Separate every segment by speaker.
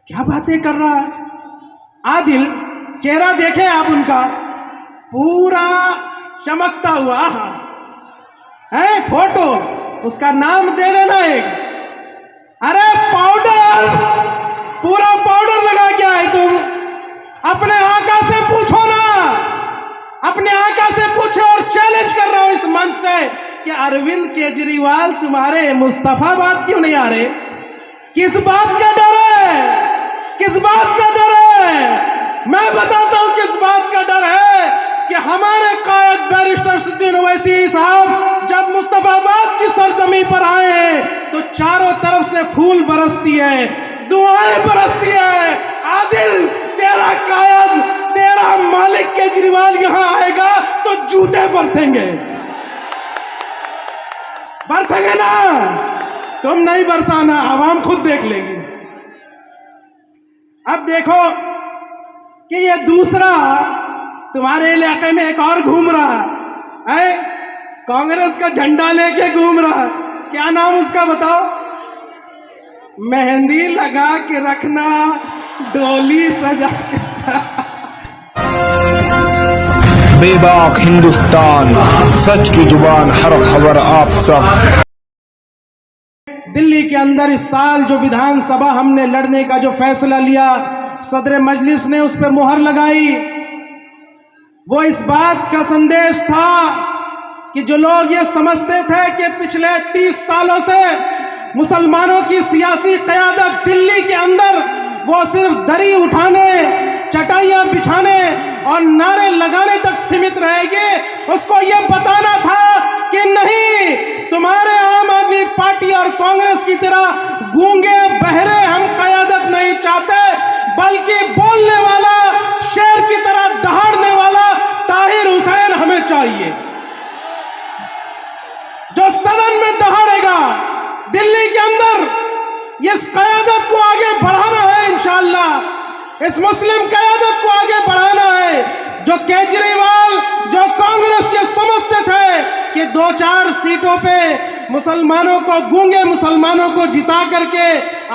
Speaker 1: क्या बातें कर रहा है आदिल। चेहरा देखे आप उनका, पूरा चमकता हुआ है। फोटो उसका नाम दे देना एक। अरे पाउडर, पूरा पाउडर लगा क्या है तुम? अपने आका से पूछो ना, अपने आका से पूछो। और चैलेंज कर रहा हूं इस मंच से कि अरविंद केजरीवाल तुम्हारे मुस्तफाबाद क्यों नहीं आ रहे? किस बात का डर है? किस बात का डर है? मैं बताता हूं किस बात का डर है कि हमारे कायद बैरिस्टर सिद्दीन ओवैसी साहब जब मुस्तफाबाद की सरजमी पर आए तो चारों तरफ से फूल बरसती है, दुआएं बरसती है। आदिल, तेरा कायद, तेरा मालिक केजरीवाल यहां आएगा तो जूते बरसेंगे। बरसेंगे ना? तुम नहीं बरसाना, आवाम खुद देख लेगी। अब देखो कि ये दूसरा तुम्हारे इलाके में एक और घूम रहा है, कांग्रेस का झंडा लेके घूम रहा है। क्या नाम उसका बताओ? मेहंदी लगा के रखना, डोली सजा के।
Speaker 2: बेबाक हिंदुस्तान, सच की जुबान, हर खबर आप तक।
Speaker 1: दिल्ली के अंदर इस साल जो विधानसभा हमने लड़ने का जो फैसला लिया, सदर मजलिस ने उस पर मुहर लगाई। वो इस बात का संदेश था कि जो लोग ये समझते थे कि पिछले 30 सालों से मुसलमानों की सियासी क़यादत दिल्ली के अंदर वो सिर्फ दरी उठाने, चटाइयां बिछाने और नारे लगाने तक सीमित रहेगी, उसको ये बताना था कि नहीं, तुम्हारे आम आदमी पार्टी और कांग्रेस की तरह गूंगे बहरे हम क़यादत नहीं चाहते, बल्कि बोलने वाला, शेर की तरह दहाड़ने वाला ताहिर हुसैन हमें चाहिए, जो सदन में दहाड़ेगा। दिल्ली के अंदर इस क़यादत को आगे बढ़ाना है इंशाअल्लाह, इस मुस्लिम क़यादत को आगे बढ़ाना है। जो केजरीवाल, जो कांग्रेस ये समझते थे कि 2-4 सीटों पे मुसलमानों को, गूंगे मुसलमानों को जिता करके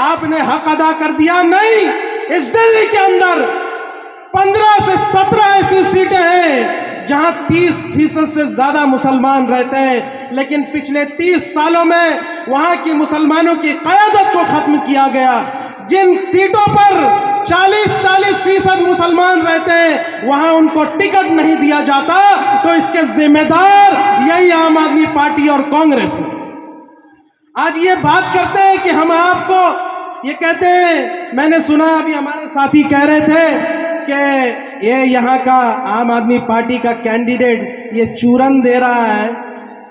Speaker 1: आपने हक अदा कर दिया, नहीं। इस दिल्ली के अंदर 15 से 17 ऐसी सीटें हैं जहां 30% से ज्यादा मुसलमान रहते हैं, लेकिन पिछले 30 सालों में वहां की मुसलमानों की क़यादत को खत्म किया गया। जिन सीटों पर 40-40% मुसलमान रहते हैं वहां उनको टिकट नहीं दिया जाता, तो इसके जिम्मेदार यही आम आदमी पार्टी और कांग्रेस है। आज ये बात करते हैं कि हम आपको ये कहते हैं, मैंने सुना अभी हमारे साथी कह रहे थे कि ये यहाँ का आम आदमी पार्टी का कैंडिडेट ये चूरन दे रहा है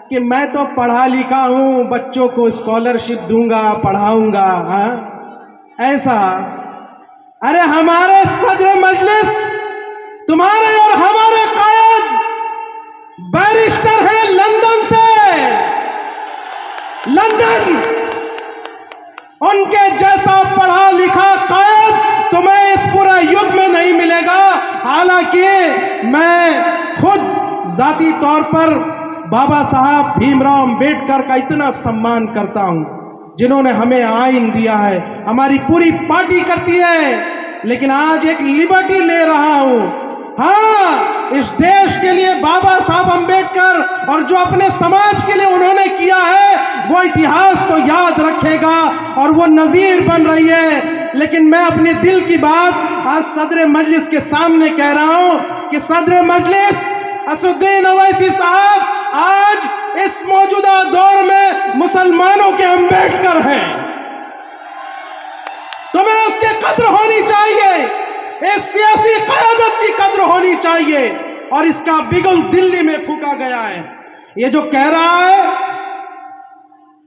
Speaker 1: कि मैं तो पढ़ा लिखा हूं, बच्चों को स्कॉलरशिप दूंगा, पढ़ाऊंगा। ऐसा? अरे हमारे सदर मजलिस, तुम्हारे और हमारे कायद बैरिस्टर है लंदन से, लंदन। उनके जैसा पढ़ा लिखा कायद तुम्हें इस पूरा युग में नहीं मिलेगा। हालांकि मैं खुद जाती तौर पर बाबा साहब भीमराव अंबेडकर का इतना सम्मान करता हूं, जिन्होंने हमें आइन दिया है, हमारी पूरी पार्टी करती है, लेकिन आज एक लिबर्टी ले रहा हूं। हाँ, इस देश के लिए बाबा साहब अंबेडकर और जो अपने समाज के लिए उन्होंने किया है वो इतिहास तो याद रखेगा और वो नजीर बन रही है। लेकिन मैं अपने दिल की बात आज सदर मजलिस के सामने कह रहा हूं कि सदर मजलिस असदुद्दीन ओवैसी साहब आज इस मौजूदा दौर में मुसलमानों के अंबेडकर हैं। तुम्हें उसकी कद्र होनी चाहिए, इस सियासी क़यादत की कद्र होनी चाहिए, और इसका बिगुल दिल्ली में फूंका गया है। ये जो कह रहा है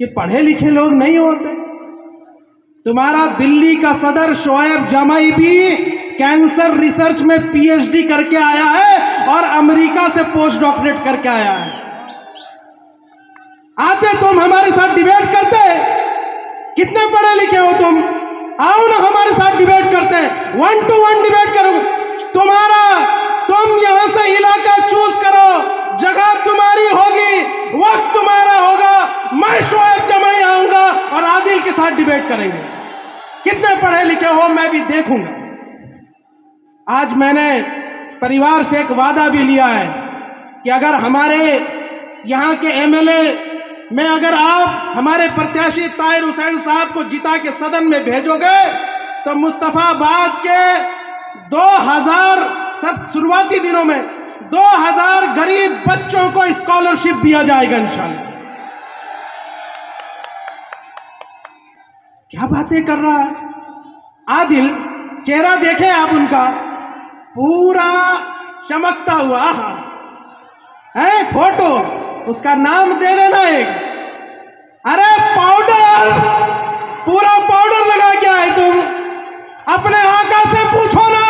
Speaker 1: कि पढ़े लिखे लोग नहीं होते, तुम्हारा दिल्ली का सदर शोएब जमाई भी कैंसर रिसर्च में पीएचडी करके आया है और अमेरिका से पोस्ट डॉक्टरेट करके आया है। आते तुम हमारे साथ डिबेट करते? कितने पढ़े लिखे हो तुम? आओ ना हमारे साथ डिबेट करते हैं, 1 to 1 डिबेट करो। तुम यहां से इलाका चूज करो, जगह तुम्हारी होगी, वक्त तुम्हारा होगा। मैं शोएब जमाई आऊंगा और आदिल के साथ डिबेट करेंगे। कितने पढ़े लिखे हो मैं भी देखूंगा। आज मैंने परिवार से एक वादा भी लिया है कि अगर हमारे यहाँ के एमएलए में अगर आप हमारे प्रत्याशी ताहिर हुसैन साहब को जिता के सदन में भेजोगे तो मुस्तफाबाद के 2000 सब शुरुआती दिनों में 2000 गरीब बच्चों को स्कॉलरशिप दिया जाएगा इंशाल्लाह। क्या बातें कर रहा है आदिल, चेहरा देखे आप उनका, पूरा चमकता हुआ है। फोटो उसका नाम दे देना एक। अरे पाउडर, पूरा पाउडर लगा क्या है तुम? अपने आका से पूछो ना,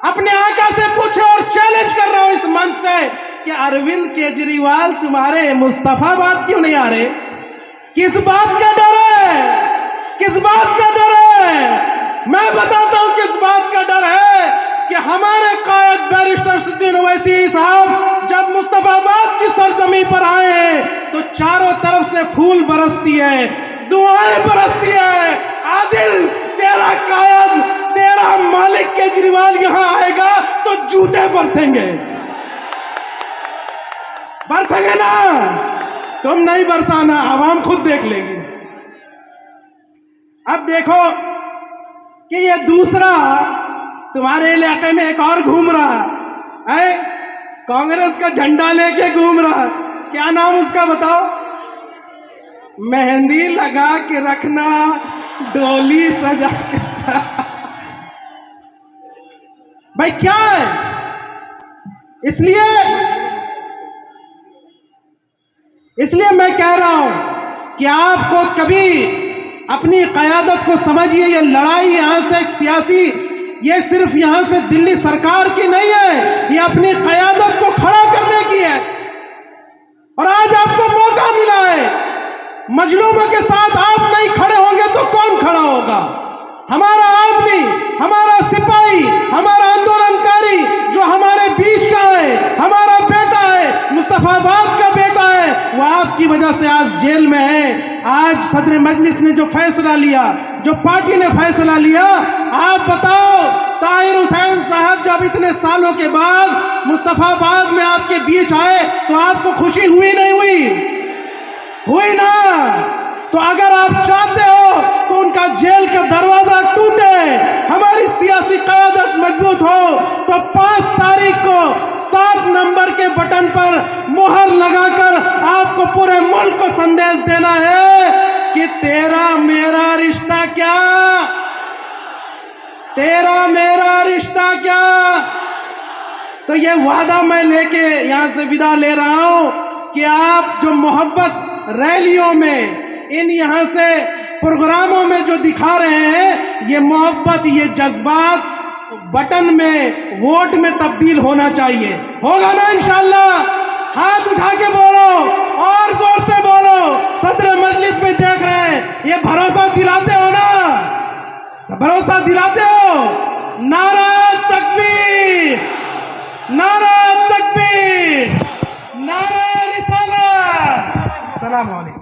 Speaker 1: अपने आका से पूछो। और चैलेंज कर रहा हूं इस मंच से कि अरविंद केजरीवाल तुम्हारे मुस्तफाबाद क्यों नहीं आ रहे? किस बात का डर है? किस बात का डर है? मैं बताता हूं किस बात का डर है कि हमारे कायद बैरिस्टर सिद्दीन ओवैसी साहब जब मुस्तफाबाद की सरजमी पर आए हैं तो चारों तरफ से फूल बरसती है, दुआएं बरसती है। आदिल, तेरा कायद, तेरा मालिक केजरीवाल यहां आएगा तो जूते बरसेंगे। बरसेंगे ना? तुम नहीं बरसाना, आवाम खुद देख लेगी। अब देखो कि ये दूसरा तुम्हारे इलाके में एक और घूम रहा है, कांग्रेस का झंडा लेके घूम रहा। क्या नाम उसका बताओ? मेहंदी लगा के रखना, डोली सजा के। भाई क्या है? इसलिए मैं कह रहा हूं कि आपको कभी अपनी कयादत को समझिए। ये लड़ाई यहां से एक सियासी, ये सिर्फ यहां से दिल्ली सरकार की नहीं है, ये अपनी कयादत को खड़ा करने की है। और आज आपको मौका मिला है। मजलूमों के साथ आप नहीं खड़े होंगे तो कौन खड़ा होगा? हमारा आदमी, हमारा सिपाही, हमारा आंदोलनकारी जो हमारे बीच का है, हमारा बेटा है, मुस्तफाबाद का बेटा है, वो आपकी वजह से आज जेल में है। आज सदर मजलिस ने जो फैसला लिया, जो पार्टी ने फैसला लिया, आप बताओ, ताहिर हुसैन साहब जब इतने सालों के बाद मुस्तफाबाद में आपके बीच आए तो आपको खुशी हुई नहीं हुई? हुई ना? तो अगर आप चाहते हो तो उनका जेल का दरवाजा टूटे, हमारी सियासी क़यादत मजबूत हो, तो 5 तारीख को 7 नंबर के बटन पर मोहर लगाकर आपको पूरे मुल्क को संदेश देना है कि तेरा मेरा रिश्ता क्या, तेरा मेरा रिश्ता क्या। तो ये वादा मैं लेके यहां से विदा ले रहा हूं कि आप जो मोहब्बत रैलियों में, इन यहां से प्रोग्रामों में जो दिखा रहे हैं, ये मोहब्बत, ये जज्बात बटन में, वोट में तब्दील होना चाहिए। होगा ना इंशाल्लाह? हाथ उठा के बोलो और जोर से बोलो। सदर मजलिस में देख रहे हैं, ये भरोसा दिलाते हो ना? भरोसा दिलाते हो? नारा तकबीर, नारा तकबीर, नारा रिसालत। अस्सलाम वालेकुम।